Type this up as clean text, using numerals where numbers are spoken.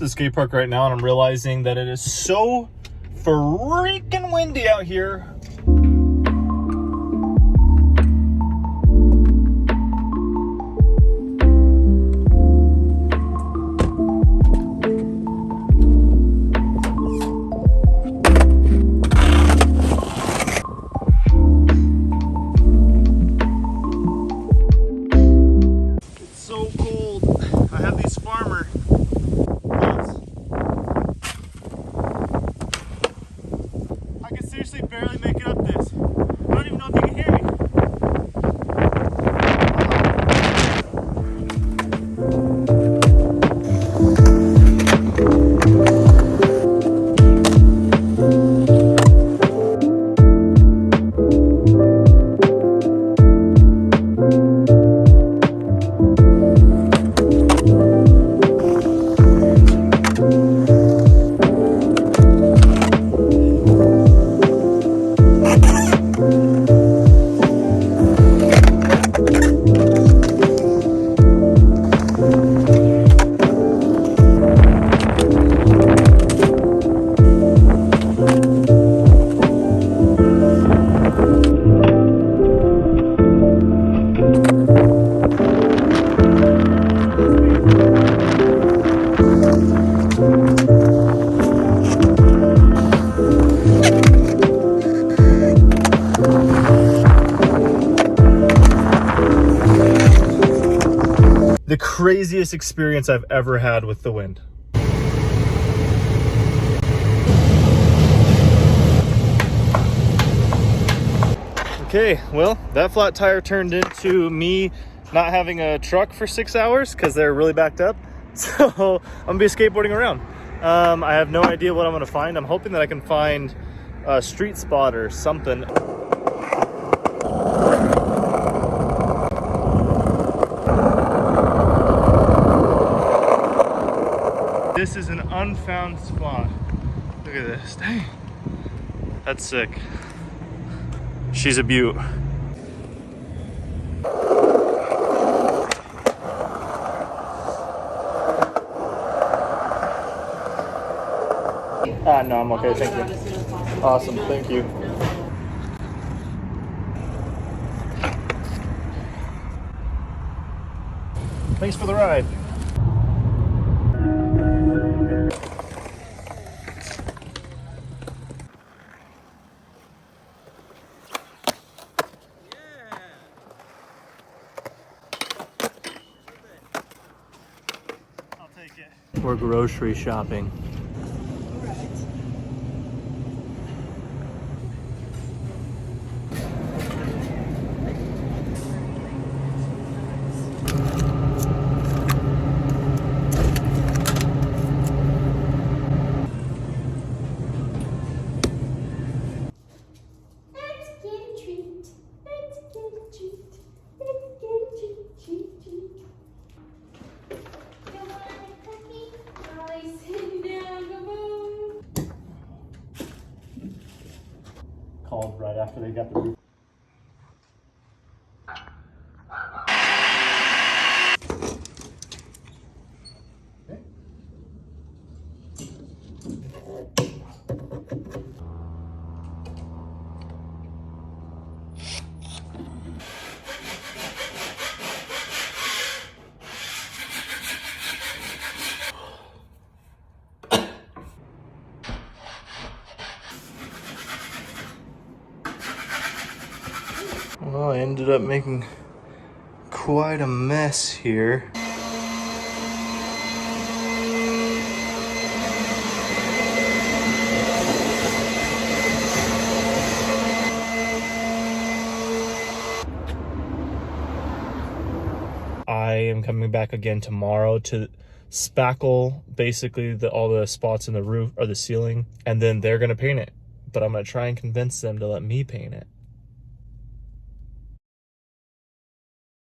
to the skate park right now, and I'm realizing that it is so freaking windy out here. Barely make it up this. I don't even know if you can hear me. The craziest experience I've ever had with the wind. Okay, well, that flat tire turned into me not having a truck for 6 hours because they're really backed up. So I'm gonna be skateboarding around. I have no idea what I'm gonna find. I'm hoping that I can find a street spot or something. This is an unfound spot. Look at this, dang. That's sick. She's a beaut. No, I'm okay, thank you. Awesome, thank you. Thanks for the ride. We're grocery shopping. Called right after they got the roof. Well, I ended up making quite a mess here. I am coming back again tomorrow to spackle basically all the spots in the roof or the ceiling, and then they're gonna paint it. But I'm gonna try and convince them to let me paint it.